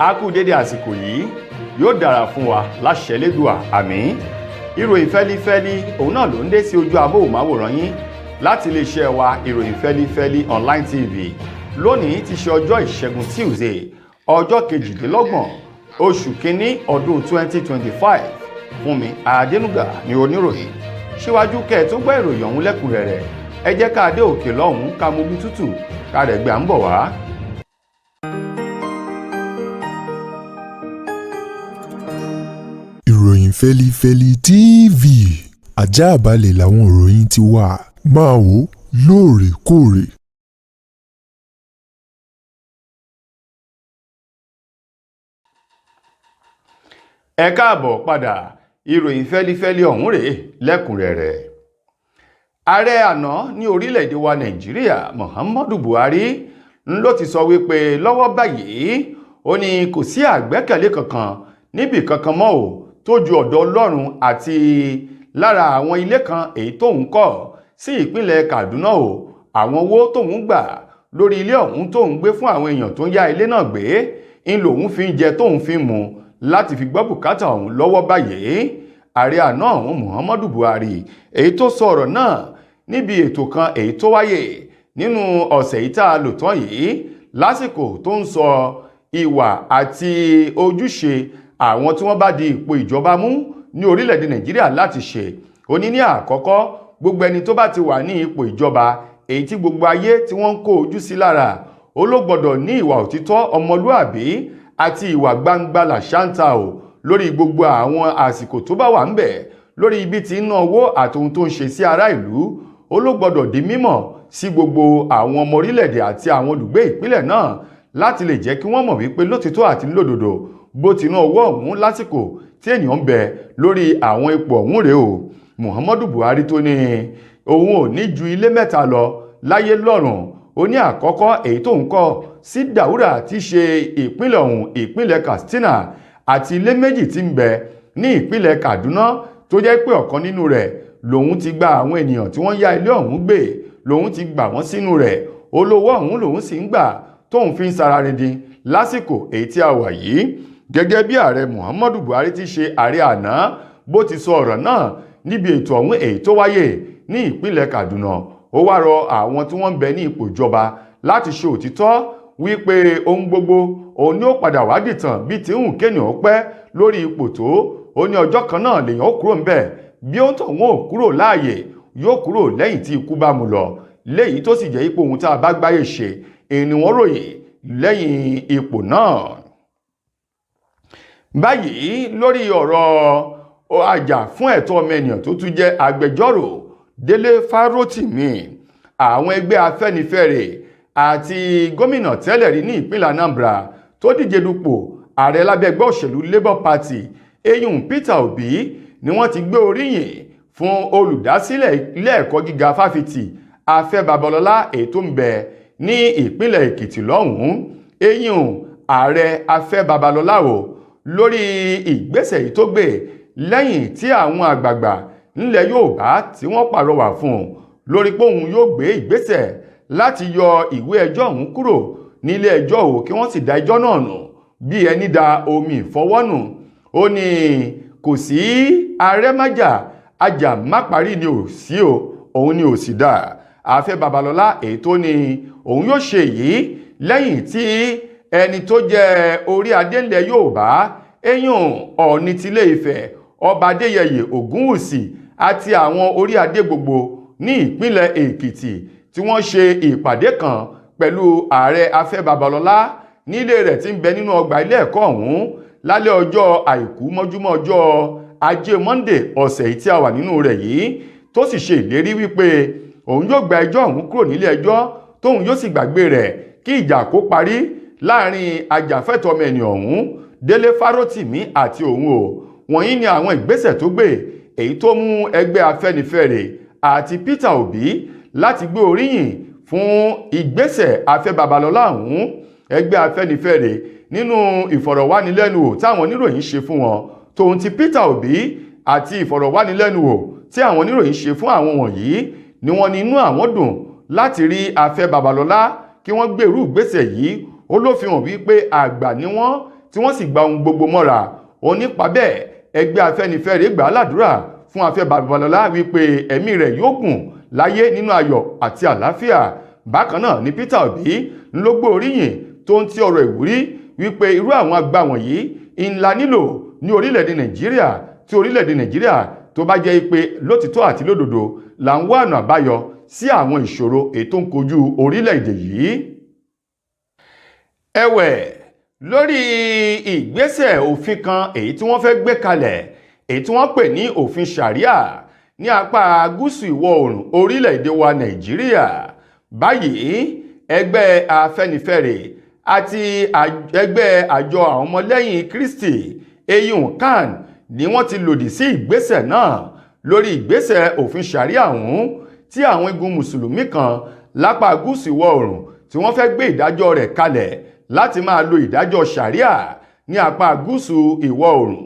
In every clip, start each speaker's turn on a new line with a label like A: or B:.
A: a kú dédé àsìkò yìí yóò dára fún wa láṣẹ Elédùà àmín. Ìròyìn fẹ́lífẹ́lí òun náà ló ń dé sí ojú amóhùnmáwòrán yín láti iléeṣẹ́ wa ìròyìn fẹ́lífẹ́lí online tv. Lónìí ti ṣe ọjọ́ ìṣẹ́gun Tuesday ọjọ́ 28 oṣù kínní ọdún 2025. Fúnmi Adénúgà ni oníròyìn. Síwájú kẹ́ tó gbọ́ ìròyìn ọ̀hún lẹ́kùnrẹ́rẹ́, ẹ jẹ́ ká dé òkè lọ́hùn ká momi tútù ká rẹ̀ gbé à ń bọ̀ wá.
B: Ìròyìn fẹ́lífẹ́lí TV àjààbálẹ̀ làwọn ìròyìn ti wà, máa wò lóòrèkóòrè.
A: Ẹ káàbọ̀ padà, ìròyìn fẹ́lífẹ́lí ọ̀hún rèé lẹ́kùnrẹ́rẹ́. Ààrẹ àná ní orílẹ̀-èdè wa Nàìjíríà Muhammadu Buhari ló ti sọ wípé lọ́wọ́ báyìí ó ní kò sí àgbẹ́kẹ̀lé kankan níbì kankan mọ́ ò tó ju ọ̀dọ̀ Ọlọ́run àti lára àwọn ilé kan èyí tóun kọ́ sí ìpínlẹ̀ Kaduna ò àwọn owó tóun gbà lórí ilé ọ̀hún tóun gbé fún àwọn èèyàn tó ń yá ilé náà gbé ń lòun fi ń jẹ tóun fi ń mu láti fi gbọ́ bùkátà ọ̀hún lọ́wọ́ báyìí. Ààrẹ àná ọ̀hún Muhammadu Buhari èyí tó sọ ọ̀rọ̀ náà níbi ètò kan èyí tó wáyé nínú ọ̀sẹ̀ yìí tá a lò tán yìí lásìkò tó ń sọ ìwà àti ojúṣe àwọn tí wọ́n bá di ipò ìjọba mú ní orílẹ̀-èdè Nàìjíríà láti ṣe. Ó ní àkọ́kọ́ gbogbo ẹni tó bá ti wà ní ipò ìjọba èyí tí gbogbo ayé tí wọ́n ń kó ojú sí lára ó ló gbọ́dọ̀ ní ìwà òtítọ́ ọmọlúàbí àti ìwà gbangba làṣántà ò lórí gbogbo àwọn àsìkò tó bá wà ń bẹ̀ lórí ibi tí ń ná owó àtohun tó ń ṣe sí ará ìlú. Ó ló gbọ́dọ̀ di mímọ̀ sí gbogbo àwọn ọmọ orílẹ̀-èdè àti àwọn olùgbé ìpínlẹ̀ náà láti lè jẹ́ kí wọ́n mọ̀ wípé lótìtọ́ àti lódodo bó ti ná owó ọ̀hún lásìkò tí ènìyàn ń bẹ lórí àwọn ipò ọ̀hún rèé o. Muhammadu Buhari tó ní òun ò ní ju ilé mẹ́ta lọ láyé lọ́rùn. Ó ní àkọ́kọ́ èyí tó ń kọ́ sí Daura tí ṣe ìpínlẹ̀ ọ̀hún ìpínlẹ̀ Katsina àti ilé méjì tí ń bẹ ní ìpínlẹ̀ Kaduna tó jẹ́ pé ọ̀kan nínú rẹ̀ lòun ti gba àwọn ènìyàn tí wọ́n yá ilé ọ̀hún gbé lòun ti gbà wọ́n sínú rẹ̀. Olówó ọ̀hún lòun sì ń gbà tóun fi ń sara rindin lásìkò èyí tí a wà yìí. Gẹ́gẹ́ bí ààrẹ Muhammadu Buhari ti ṣe ààrẹ àná bó ti sọ ọ̀rọ̀ náà níbi ètò ọ̀hún èyí tó wáyé ní ìpínlẹ̀ Kaduna. Ó wá rọ àwọn tí wọ́n ń bẹ ní ipò ìjọba láti ṣe òtítọ́ wípé ohun gbogbo òun ni ó padà wá dìtàn bí tí ń kéèyàn pẹ́ lórí ipò tó. Ó ní ọjọ́ kan náà lèèyàn ó kúrò ńbẹ̀ bí ó ń tọ̀ wọ́n ò kúrò láàyè yóò kúrò lẹ́yìn tí ikú bá mú lọ. Léyìí tó sì jẹ́ ipò ohun tá a bá gbáyé ṣe èni wọ́n ròyìn lẹ́yìn ipò náà. Báyìí lórí ọ̀rọ̀ àjà fún ẹ̀tọ́ ọmọ ènìyàn tó tún jẹ́ agbẹjọ́rò Délé Fárótìmí, àwọn ẹgbẹ́ Afẹ́nifẹ́re àti gómìnà tẹ́lẹ̀ rí ní ìpínlẹ̀ Anambra tó díje dupò ààrẹ lábẹ́ ẹgbẹ́ òṣèlú Labour Party eyín Peter Obi ni wọ́n ti gbé oríyìn fún olùdásílẹ̀ ilé ẹ̀kọ́ gíga fáfitì Afẹ́ Babalọ́lá èyí tó ń bẹ ní ìpínlẹ̀ Èkìtì lọ́hùn-ún. Eyín ààrẹ Afẹ́ Babalọ́lá o lórí ìgbésẹ̀ yìí tó gbé lẹ́yìn tí àwọn àgbààgbà nílẹ̀ Yorùbá tí wọ́n pàrọwà fún un lórí pé òun yóò gbé ìgbésẹ̀ láti yọ ìwé ẹjọ́ ọ̀hún kúrò nílé ẹjọ́ ò kí wọ́n sì dá ẹjọ́ náà nù bí ẹni da omi ìfọwọ́nù. Ó ní kò sí arẹ́májà ajá má parí ni ò sí o òun ni ò sì dá. Afẹ́ Babalọ́lá èyí tó ní òun yóò ṣe yìí lẹ́yìn tí ẹni tó jẹ́ orí adé ńlẹ̀ Yorùbá eyín Ọọ̀ni tilé Ifẹ̀ Ọba Adéyẹyè Ògúnwùsì àti àwọn orí adé gbogbo ní ìpínlẹ̀ Èkìtì tí wọ́n ṣe ìpàdé kan pẹ̀lú ààrẹ Afẹ́ Babalọ́lá nílé rẹ̀ tí ń bẹ nínú ọgbà ilé ẹ̀kọ́ ọ̀hún lálẹ́ ọjọ́ àìkú mọ́júmọ́ ọjọ́ Ajé Monday ọ̀sẹ̀ yìí tí a wà nínú rẹ̀ yìí tó sì ṣe ìlérí wípé òun yóò gba ẹjọ́ ọ̀hún kúrò nílé ẹjọ́ tóun yóò sì gbàgbé rẹ̀ kí ìjà kó parí láàrin ajàfẹ́tọ̀ọ́ ọmọ ènìyàn ọ̀hún Délé Fárótìmí àti òun o. Wọ̀nyí ni àwọn ìgbésẹ̀ tó gbé èyí tó mú ẹgbẹ́ Afẹ́nifẹ́re àti Peter Obi láti gbé oríyìn fún ìgbésẹ̀ Afẹ́ Babalọ́lá ọ̀hún. Ẹgbẹ́ Afẹ́nifẹ́re nínú ìfọ̀rọ̀wánilẹ́nuwò táwọn oníròyìn ṣe fún wọn tòun ti Peter Obi àti ìfọ̀rọ̀wánilẹ́nuwò tí àwọn oníròyìn ṣe fún àwọn wọ̀nyí ni wọ́n ní inú àwọn dùn láti rí Afẹ́ Babalọ́lá kí wọ́n gbèrú ìgbésẹ̀ yìí. Ó ló fi hàn wípé àgbà ni wọ́n tí wọ́n sì gba ohun gbogbo mọ́ra. Ó nípa bẹ́ẹ̀ ẹgbẹ́ Afẹ́nifẹ́re gbà á ládùúrà fún Afẹ́ Babalọ́lá wípé ẹ̀mí rẹ̀ yóò gùn láyé nínú ayọ̀ àti àlàáfíà. Bákan náà ni Peter Obi ló gbé oríyìn tó ń ti ọ̀rọ̀ ìwúrí wípé irú àwọn àgbà wọ̀nyí ńlá nílò ní orílẹ̀-èdè Nàìjíríà, tí orílẹ̀-èdè Nàìjíríà tó bá jẹ́ pé lótìtọ́ àti lódodo là ń wá ọ̀nà àbáyọ sí àwọn ìṣòro èyí tó ń kojú orílẹ̀-èdè yìí. Ẹ̀wẹ̀, lórí ìgbésẹ̀ òfin kan èyí tí wọ́n fẹ́ gbé kalẹ̀ èyí tí wọ́n pè ní òfin Sharia ní apá gúúsù ìwọ̀ oòrùn orílẹ̀-èdè wa Nàìjíríà, báyìí ẹgbẹ́ Afẹ́nifẹ́re àti ẹgbẹ́ àjọ àwọn ọmọlẹ́yìn Kristi eyín CAN ni wọ́n ti lòdì sí ìgbésẹ̀ náà lórí ìgbésẹ̀ òfin Sharia ọ̀hún tí àwọn igun mùsùlùmí kan lápá gúúsù ìwọ̀ oòrùn tí wọ́n fẹ́ gbé ìdájọ́ rẹ̀ kalẹ̀ láti máa lo ìdájọ́ Sharia ní apá gúúsù ìwọ̀ oòrùn,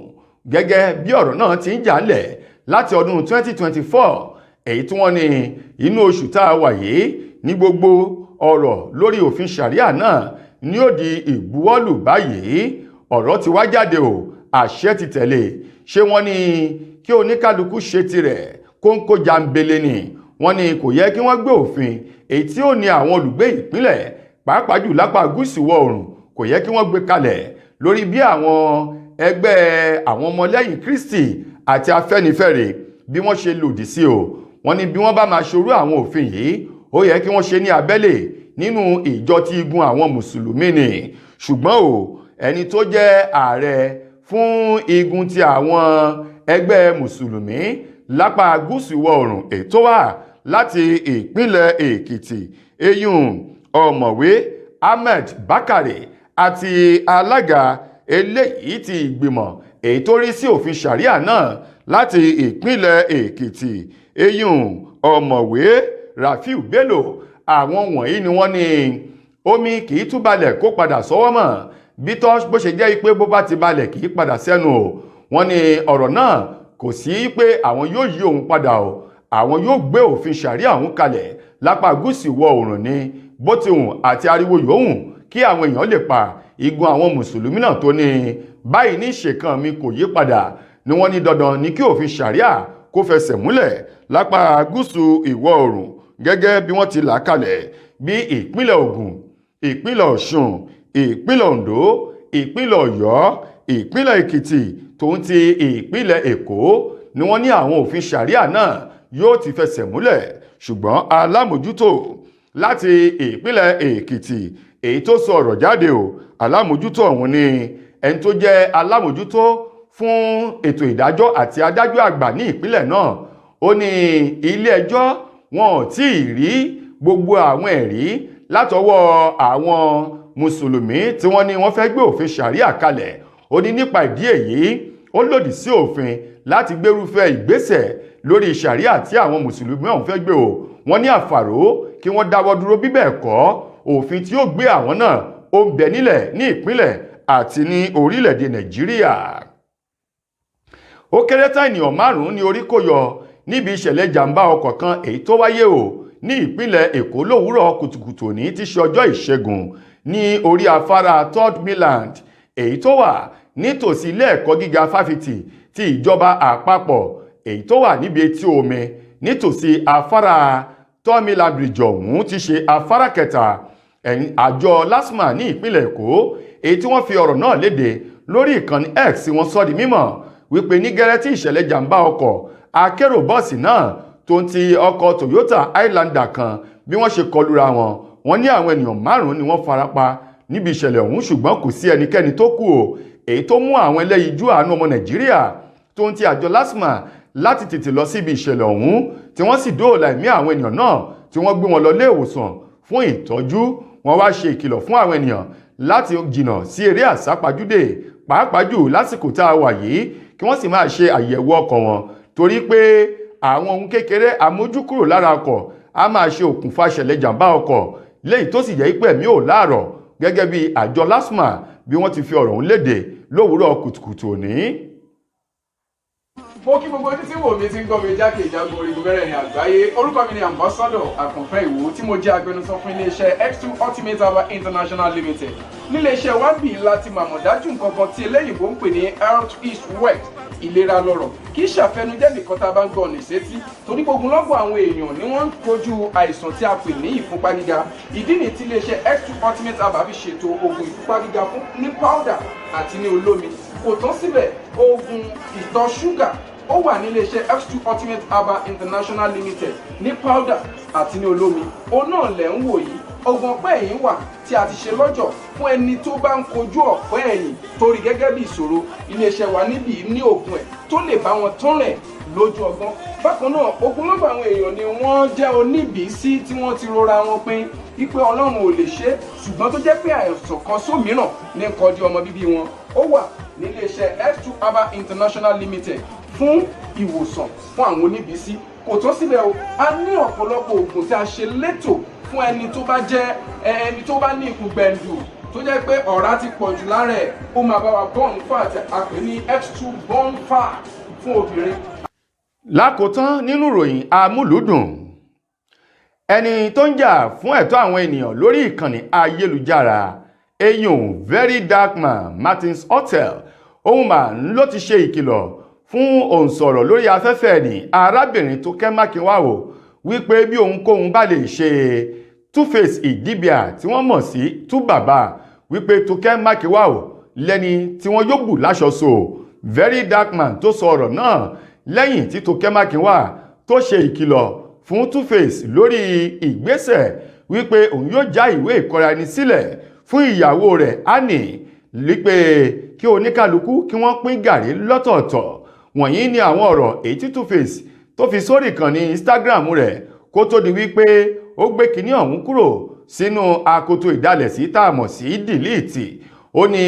A: gẹ́gẹ́ bí ọ̀rọ̀ náà ti ń jàlẹ̀ láti ọdún 2024 èyí tí wọ́n ní inú oṣù tá a wà yìí ní gbogbo ọ̀rọ̀ lórí òfin Sharia náà ní ó di ìbuwọ́lù báyìí. Ọ̀rọ̀ ti wá jáde o, àṣẹ ti tẹ̀lé. Ṣé wọ́n ní kí oníkálukú ṣe tirẹ̀ kóńkó jàǹbẹ̀lẹ̀ ni? Wọ́n ní kò yẹ kí wọ́n gbé òfin èyí tí ó ní àwọn olùgbé ìpínlẹ̀ pàápàá jù lápá gúúsù ìwọ̀ oòrùn kò yẹ kí wọ́n gbé kalẹ̀ lórí bí àwọn ẹgbẹ́ àwọn ọmọlẹ́yìn Kristi àti Afẹ́nifẹ́re bí wọ́n ṣe lòdì sí o. Wọ́n ní bí wọ́n bá máa ṣorú àwọn òfin yìí ó yẹ kí wọ́n ṣe ní abẹ́lé nínú ìjọ ti igun àwọn mùsùlùmí ni. Ṣùgbọ́n o, ẹni tó jẹ́ ààrẹ fún igun ti àwọn ẹgbẹ́ mùsùlùmí lápá gúúsù ìwọ̀ oòrùn ètò wà láti ìpínlẹ̀ Èkìtì eyín ọ̀mọ̀wé Ahmed Bakare àti alága eléyìí ti ìgbìmọ̀ èyí tó rí sí òfin Sharia náà láti ìpínlẹ̀ Èkìtì eyín ọ̀mọ̀wé Rafiu Bello, àwọn wọ̀nyí ni wọ́n ní omi kì í tú balẹ̀ kó padà sọ́wọ́ mọ́ bí tọ́ bó ṣe jẹ́ pé bó bá ti balẹ̀ kì í padà sẹ́nu o. Wọ́n ní ọ̀rọ̀ náà kò sí pé àwọn yóò yí òun padà o, àwọn yóò gbé òfin Sharia òun kalẹ̀ lápá gúúsù ìwọ̀ oòrùn ni bó ti hùn àti ariwo yòówù kí àwọn èèyàn lè pa igun àwọn mùsùlùmí náà tó ní báyìí ní ìṣèkan mi kò yí padà ni wọ́n ní dandan ní kí òfin Sharia kó fẹsẹ̀ múlẹ̀ lápá gúúsù ìwọ̀ oòrùn gẹ́gẹ́ bí wọ́n ti là kalẹ̀ bí ìpínlẹ̀ Ògùn, ìpínlẹ̀ Ọ̀ṣun, ìpínlẹ̀ Oǹdó, ìpínlẹ̀ Ọ̀yọ́, ìpínlẹ̀ Èkìtì tòun ti ìpínlẹ̀ Èkó ni wọ́n ní àwọn òfin Sharia náà yóò ti fẹsẹ̀ múlẹ̀. Ṣùgbọ́n alámòjútó láti ìpínlẹ̀ Èkìtì èyí tó sọ ọ̀rọ̀ jáde o, alámòjútó ọ̀hún ni ẹni tó jẹ́ alámòjútó fún ètò ìdájọ́ àti adájọ́ àgbà ní ìpínlẹ̀ náà. Ó ní ilé ẹjọ́ wọn ò tí ì rí gbogbo àwọn ẹ̀rí látọwọ́ àwọn mùsùlùmí tí wọ́n ní wọ́n fẹ́ gbé òfin Sharia kalẹ̀. Ó ní nípa ìdí èyí ó lòdì sí òfin láti gbérúfẹ́ ìgbésẹ̀ lórí Sharia tí àwọn mùsùlùmí ọ̀hún fẹ́ gbé o. Wọ́n ní àfàró kí wọ́n dáwọ́ dúró bí bẹ́ẹ̀ kọ́ òfin tí ó gbé àwọn náà ó ń bẹ nílẹ̀ ní ìpínlẹ̀ àti ní orílẹ̀-èdè Nàìjíríà. Ó kéré tán ènìyàn 5 ní orí kó yọ níbi ìṣẹ̀lẹ̀ jàǹbá ọkọ̀ kan èyí tó wáyé o ní ìpínlẹ̀ Èkó lówùúrọ̀ kùtùkùtù ní tí ṣe ọjọ́ ìṣẹ́gun ní orí afárá 3rd Mainland èyí tó wà nítòsí ilé ẹ̀kọ́ gíga fáfitì ti ìjọba àpapọ̀ èyí tó wà níbi etí omi nítòsí afárá 3rd Mainland Bridge ọ̀hún ti ṣe afárá kẹta. Àjọ LASTMA ní ìpínlẹ̀ Èkó èyí tí wọ́n fi ọ̀rọ̀ náà léde lórí ìkànnì X wọ́n sọ di mímọ̀ wípé ní gẹ́rẹ́ tí ìṣẹ̀lẹ̀ jàǹbá ọkọ̀ akérò bọ́ọ̀sì náà tó ń ti ọkọ̀ Toyota Highlander kan bí wọ́n ṣe kọlura wọn. Wọ́n ní àwọn ènìyàn 5 ni wọ́n farapa níbi ìṣẹ̀lẹ̀ ọ̀hún ṣùgbọ́n kò sí ẹnikẹ́ni tó kú o, èyí tó mú àwọn ẹlẹ́yinjú àánú ọmọ Nàìjíríà tó ń ti àjọ LASTMA láti tètè lọ síbi ìṣẹ̀lẹ̀ ọ̀hún tí wọ́n sì dóòlà ẹ̀mí àwọn ènìyàn náà tí wọ́n gbé wọn lọ ilé ìwòsàn fún ìtọ́jú. Wọ́n wá ṣe ìkìlọ̀ fún àwọn ènìyàn láti jìnnà sí eré àsápajúdé pàápàá jù lásìkò tá a wà yìí kí wọ́n sì máa ṣe àyẹ̀wò ọkọ̀ wọn torí pé àwọn ohun kékeré àmójúkúrò lára ọkọ̀ a máa ṣe òkùnfà ìṣẹ̀lẹ̀ jàǹbá ọkọ̀ léyìí tó sì jẹ́ pé ẹ̀mí ò láàrọ̀ gẹ́gẹ́ bí àjọ LASTMA bí wọ́n ti fi ọ̀rọ̀ ọ̀hún léde lówùúrọ̀ kùtùkùtù òní.
C: Mo kí gbogbo ojú tí wò mí ti ń gbọ́ mi jákèjádò orígun mẹ́rẹ̀ẹ̀rin àgbáyé. Orúkọ mi ni Ambassador Àkànfẹ́ Ìwò tí mo jẹ́ agbẹnusọ fún iléeṣẹ́ X2 Ultimate Herbal International Limited. níléeṣẹ́ wa bì láti màmọ̀ dájú nǹkan kan tí eléyìnbó ń pè ní health is wealth, ìlera lọ́rọ̀. Kì í ṣàfẹnujẹ́ nìkan tá a bá ń gbọ́ ọ̀nì sétí, torí gbogbo lọ́gbọ̀ àwọn èèyàn ni wọ́n ń kojú àìsàn tí a pè ní ìfúnpá gíga. Ìdí nìyí tí iléeṣẹ́ X2 Ultimate Herbal fi ṣètò oògùn ìfúnpá gíga fún ní powder àti ní olómi. Kò tán síbẹ̀, oògùn ìtọ̀ ṣúgà ó wà ní iléeṣẹ́ X2 Ultimate Herbal International Limited ní powder àti ní olómi. Òun náà lẹ̀ ń wò yìí. Oògùn ọ̀pẹ́ ẹ̀yìn wà tí a ti ṣe lọ́jọ̀ fún ẹni tó bá ń kojú ọ̀pẹ́ ẹ̀yìn torí gẹ́gẹ́ bí ìṣòro. Iléeṣẹ́ wa níbí ní oògùn ẹ̀ tó lè bá wọn tán rẹ̀ lójú ọgbọ́n. Bákan náà, ogunlọ́gọ̀ àwọn èèyàn ni wọ́n jẹ́ oníbìísí tí wọ́n ti rora wọn pín wípé Ọlọ́run ò lè ṣe, ṣùgbọ́n tó jẹ́ pé àìsàn kan sómìíràn ní kọjú ọmọ bíbí wọn. Ó wà ní iléeṣẹ́ X2 Herbal International Limited fún ìwòsàn fún àwọn oníbìísí. Kò tán síbẹ̀ o, a ní ọ̀pọ̀lọpọ̀ oògùn tí a ṣe létò fún ẹni tó bá jẹ́ ẹni tó bá ní ikùn gbẹ̀ndù tó jẹ́ pé ọ̀rá ti pọ̀ jù lára ẹ̀, ó máa bá wa burn fat, a pè ní X2 burn fat fún obìnrin.
A: Lákòótán nínú ìròyìn amúlùúdùn, ẹni tó ń jà fún ẹ̀tọ́ àwọn ènìyàn lórí ìkànnì ayélujára eyín Very Dark Man Martins Hotel ohun mà ń ló ti ṣe ìkìlọ̀ fún òǹsọ̀rọ̀ lórí afẹ́fẹ́ ní arábìnrin Tókẹ́ Mákinwá wípé bí ohunkóhun bá lè ṣe Two-Face Idibia tí wọ́n mọ̀ sí Tú-Bàbá wípé Tókẹ́ Mákinwá lẹ́ni tí wọ́n yóò bù láṣọ so. Very Dark Man tó sọ ọ̀rọ̀ náà lẹ́yìn tí Tókẹ́ Mákinwá tó ṣe ìkìlọ̀ fún Two-Face lórí ìgbésẹ̀ wípé òun yóò já ìwé ìkọra ẹni sílẹ̀ fún ìyàwó rẹ̀ Annie wípé kí oníkálukú kí wọ́n pín gàrí lọ́tọ̀ọ̀tọ̀. Wọ̀nyí ni àwọn ọ̀rọ̀ èyí tí Two-Face tó fi sórí ìkànnì Instagram rẹ̀ kó tó di wípé ó gbé kinní ọ̀hún kúrò sínú akoto ìdálẹ̀sí tá a mọ̀ sí delete. Ó ní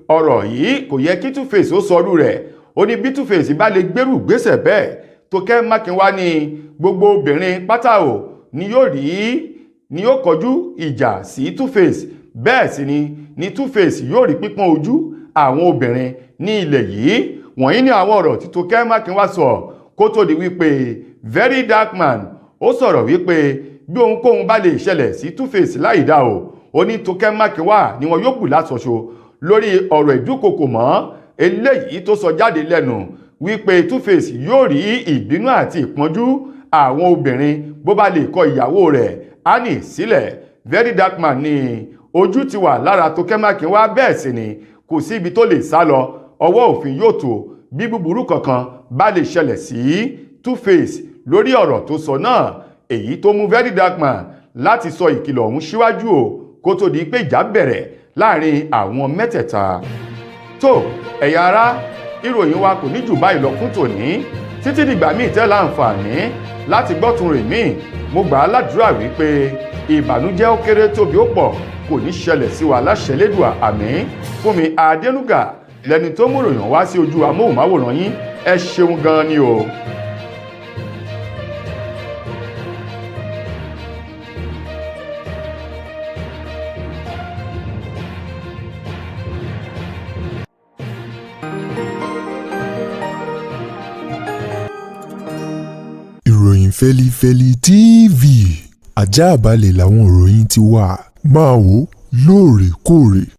A: ọ̀rọ̀ yìí kò yẹ kí Two-Face ó sọrú rẹ̀. Ó ní bí Two-Face bá lè gbérù gbésẹ̀ bẹ́ẹ̀, Tókẹ́ Mákinwá ní gbogbo obìnrin pátá ni yóò kọjú ìjà sí Two-Face. Bẹ́ẹ̀ sì ni Two-Face yóò rí pípọ́n ojú àwọn obìnrin ní ilẹ̀ yìí. Wọ̀nyí ni àwọn ọ̀rọ̀ tí Tókẹ́ Mákinwá sọ kó tó di wípé Very Dark Man ó sọ̀rọ̀ wípé bí ohunkóhun bá lè ṣẹlẹ̀ sí Two-Face láìdá ó ní Tókẹ́ Mákinwá ni wọn yóò bù láṣọṣo lórí ọ̀rọ̀ ìdúkokò mọ́ eléyìí tó sọ jáde lẹ́nu wípé Two-Face yóò rí ìbínú àti ìpọ́njú àwọn obìnrin bó bá lè kọ ìyàwó rẹ̀ Annie sílẹ̀. Very Dark Man ní ojú ti wà lára Tókẹ́ Mákinwá, bẹ́ẹ̀ sì ni kò sí ibi tó lè sá lọ, ọwọ́ òfin yóò tó bí búburú kankan bá lè ṣẹlẹ̀ sí Two-Face lórí ọ̀rọ̀ tó sọ náà, èyí tó mú Very Dark Man láti sọ ìkìlọ̀ ọ̀hún síwájú kó tó di pé ìjà bẹ̀rẹ̀ láàrin àwọn mẹ́tẹ̀ẹ̀ta. Tó ẹ̀yà ara, ìròyìn wa kò ní jù báyìí lọ fún tòní. Títí dìgbà míì tẹ́ láǹfààní láti gbọ́tun rè míì, mo gbà á ládùúrà wípé ìbànújẹ́ ó kéré tóbi ó pọ̀ kò ní ṣẹlẹ̀ sí wa láṣẹ Elédùà, àmín. Fúnmi Adénúgà lẹni tó mú ròyìn wá sí ojú amóhùnmáwòrán yín. Ẹ ṣeun gan ni o.
B: Ìròyìn Fẹ́lifẹ́li TV àjààbálẹ̀ làwọn ìròyìn ti wà, máa wò lóòrèkóòrè.